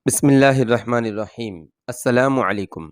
بسم اللہ الرحمن الرحیم۔ السلام علیکم۔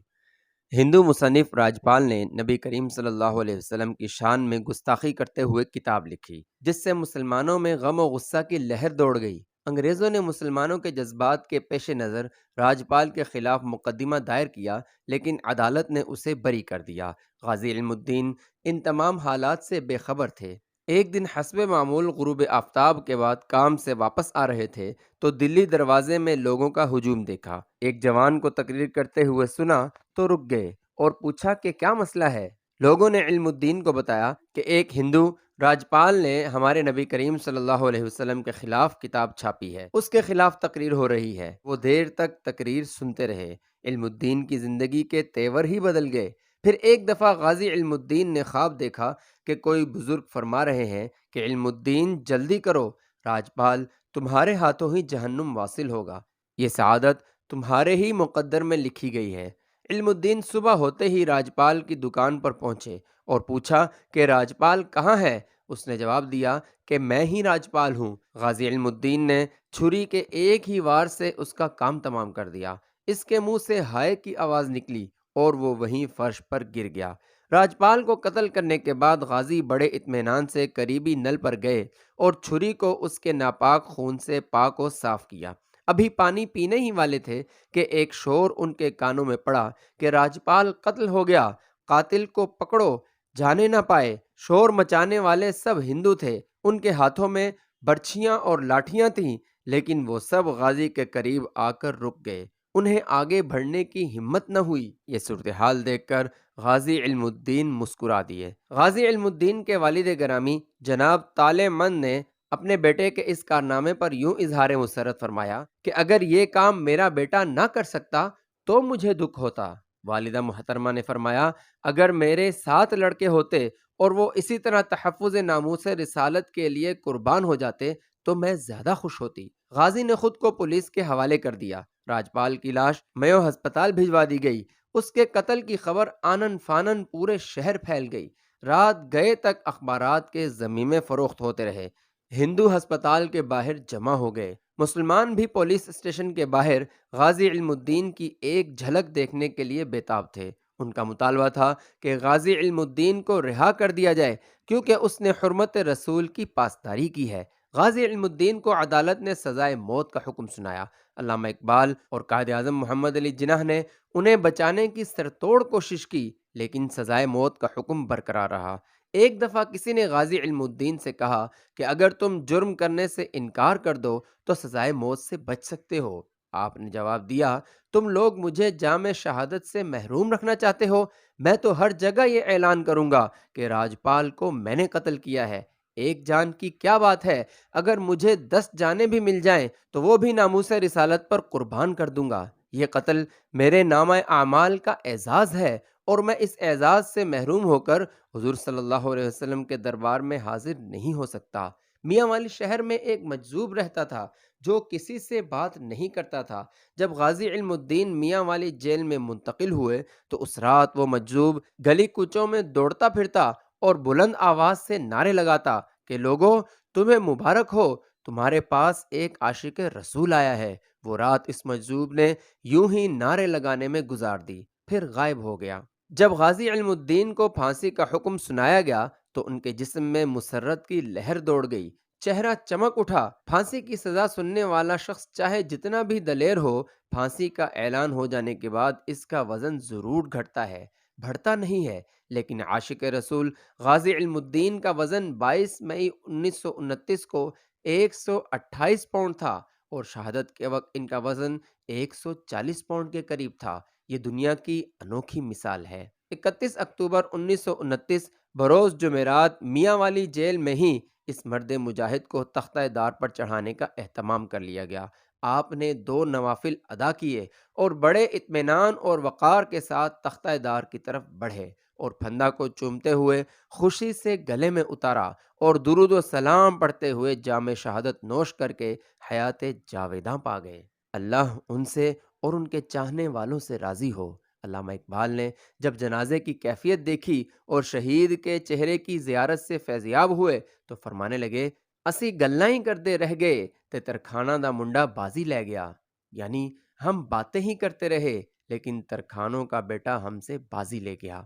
ہندو مصنف راجپال نے نبی کریم صلی اللہ علیہ وسلم کی شان میں گستاخی کرتے ہوئے کتاب لکھی، جس سے مسلمانوں میں غم و غصہ کی لہر دوڑ گئی۔ انگریزوں نے مسلمانوں کے جذبات کے پیش نظر راجپال کے خلاف مقدمہ دائر کیا، لیکن عدالت نے اسے بری کر دیا۔ غازی علم الدین ان تمام حالات سے بے خبر تھے۔ ایک دن حسب معمول غروب آفتاب کے بعد کام سے واپس آ رہے تھے تو دلی دروازے میں لوگوں کا ہجوم دیکھا۔ ایک جوان کو تقریر کرتے ہوئے سنا تو رک گئے اور پوچھا کہ کیا مسئلہ ہے۔ لوگوں نے علم الدین کو بتایا کہ ایک ہندو راجپال نے ہمارے نبی کریم صلی اللہ علیہ وسلم کے خلاف کتاب چھاپی ہے، اس کے خلاف تقریر ہو رہی ہے۔ وہ دیر تک تقریر سنتے رہے۔ علم الدین کی زندگی کے تیور ہی بدل گئے۔ پھر ایک دفعہ غازی علم الدین نے خواب دیکھا کہ کوئی بزرگ فرما رہے ہیں کہ علم الدین جلدی کرو، راجپال تمہارے ہاتھوں ہی جہنم واصل ہوگا، یہ سعادت تمہارے ہی مقدر میں لکھی گئی ہے۔ علم الدین صبح ہوتے ہی راجپال کی دکان پر پہنچے اور پوچھا کہ راجپال کہاں ہے؟ اس نے جواب دیا کہ میں ہی راجپال ہوں۔ غازی علم الدین نے چھری کے ایک ہی وار سے اس کا کام تمام کر دیا۔ اس کے منہ سے ہائے کی آواز نکلی اور وہ وہیں فرش پر گر گیا۔ راجپال کو قتل کرنے کے بعد غازی بڑے اطمینان سے قریبی نل پر گئے اور چھری کو اس کے ناپاک خون سے پاک و صاف کیا۔ ابھی پانی پینے ہی والے تھے کہ ایک شور ان کے کانوں میں پڑا کہ راجپال قتل ہو گیا، قاتل کو پکڑو، جانے نہ پائے۔ شور مچانے والے سب ہندو تھے، ان کے ہاتھوں میں برچھیاں اور لاٹھیاں تھیں، لیکن وہ سب غازی کے قریب آ کر رک گئے، انہیں آگے بڑھنے کی ہمت نہ ہوئی۔ یہ صورتحال دیکھ کر غازی علم الدین مسکرا دیے۔ غازی علم الدین کے والد گرامی جناب طالع من نے اپنے بیٹے کے اس کارنامے پر یوں اظہار مسرت فرمایا کہ اگر یہ کام میرا بیٹا نہ کر سکتا تو مجھے دکھ ہوتا۔ والدہ محترمہ نے فرمایا اگر میرے 7 لڑکے ہوتے اور وہ اسی طرح تحفظ ناموس رسالت کے لیے قربان ہو جاتے تو میں زیادہ خوش ہوتی۔ غازی نے خود کو پولیس کے حوالے کر دیا۔ راجپال کی لاش میو ہسپتال بھجوا دی گئی۔ اس کے قتل کی خبر آنن فانن پورے شہر پھیل گئی۔ رات گئے تک اخبارات کے ضمیمے فروخت ہوتے رہے۔ ہندو ہسپتال کے باہر جمع ہو گئے۔ مسلمان بھی پولیس اسٹیشن کے باہر غازی علم الدین کی ایک جھلک دیکھنے کے لیے بےتاب تھے۔ ان کا مطالبہ تھا کہ غازی علم الدین کو رہا کر دیا جائے کیونکہ اس نے حرمت رسول کی پاسداری کی ہے۔ غازی علم الدین کو عدالت نے سزائے موت کا حکم سنایا۔ علامہ اقبال اور قائد اعظم محمد علی جناح نے انہیں بچانے کی سرتوڑ کوشش کی، لیکن سزائے موت کا حکم برقرار رہا۔ ایک دفعہ کسی نے غازی علم الدین سے کہا کہ اگر تم جرم کرنے سے انکار کر دو تو سزائے موت سے بچ سکتے ہو۔ آپ نے جواب دیا تم لوگ مجھے جام شہادت سے محروم رکھنا چاہتے ہو، میں تو ہر جگہ یہ اعلان کروں گا کہ راجپال کو میں نے قتل کیا ہے۔ ایک جان کی کیا بات ہے، اگر مجھے 10 جانیں بھی مل جائیں تو وہ بھی ناموس رسالت پر قربان کر دوں گا۔ یہ قتل میرے نامہ اعمال کا اعزاز ہے اور میں اس اعزاز سے محروم ہو کر حضور صلی اللہ علیہ وسلم کے دربار میں حاضر نہیں ہو سکتا۔ میاں والی شہر میں ایک مجذوب رہتا تھا جو کسی سے بات نہیں کرتا تھا۔ جب غازی علم الدین میاں والی جیل میں منتقل ہوئے تو اس رات وہ مجذوب گلی کوچوں میں دوڑتا پھرتا اور بلند آواز سے نعرے لگاتا کہ لوگو تمہیں مبارک ہو، تمہارے پاس ایک عاشق رسول آیا ہے۔ وہ رات اس مجذوب نے یوں ہی نعرے لگانے میں گزار دی، پھر غائب ہو گیا۔ جب غازی علم الدین کو پھانسی کا حکم سنایا گیا تو ان کے جسم میں مسرت کی لہر دوڑ گئی، چہرہ چمک اٹھا۔ پھانسی کی سزا سننے والا شخص چاہے جتنا بھی دلیر ہو، پھانسی کا اعلان ہو جانے کے بعد اس کا وزن ضرور گھٹتا ہے، بڑھتا نہیں ہے۔ لیکن عاشق رسول غازی علم الدین کا وزن 22 مئی 1929 کو 128 پاؤنڈ تھا اور شہادت کے وقت ان کا وزن 140 پاؤنڈ کے قریب تھا۔ یہ دنیا کی انوکھی مثال ہے۔ 31 اکتوبر 1929 بروز جمعرات میاں والی جیل میں ہی اس مرد مجاہد کو تختہ دار پر چڑھانے کا اہتمام کر لیا گیا۔ آپ نے 2 نوافل ادا کیے اور بڑے اطمینان اور وقار کے ساتھ تختہ دار کی طرف بڑھے اور پھندا کو چومتے ہوئے خوشی سے گلے میں اتارا اور درود و سلام پڑھتے ہوئے جام شہادت نوش کر کے حیات جاویداں پا گئے۔ اللہ ان سے اور ان کے چاہنے والوں سے راضی ہو۔ علامہ اقبال نے جب جنازے کی کیفیت دیکھی اور شہید کے چہرے کی زیارت سے فیضیاب ہوئے تو فرمانے لگے اسی گلاں ہی کردے رہ گئے تے ترکھانہ دا منڈا بازی لے گیا، یعنی ہم باتیں ہی کرتے رہے لیکن ترکھانوں کا بیٹا ہم سے بازی لے گیا۔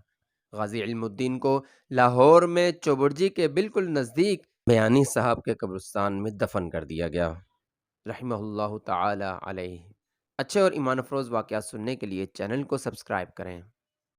غازی علم الدین کو لاہور میں چوبرجی کے بالکل نزدیک بیانی صاحب کے قبرستان میں دفن کر دیا گیا رحمہ اللہ تعالی علیہ۔ اچھے اور ایمان افروز واقعات سننے کے لیے چینل کو سبسکرائب کریں۔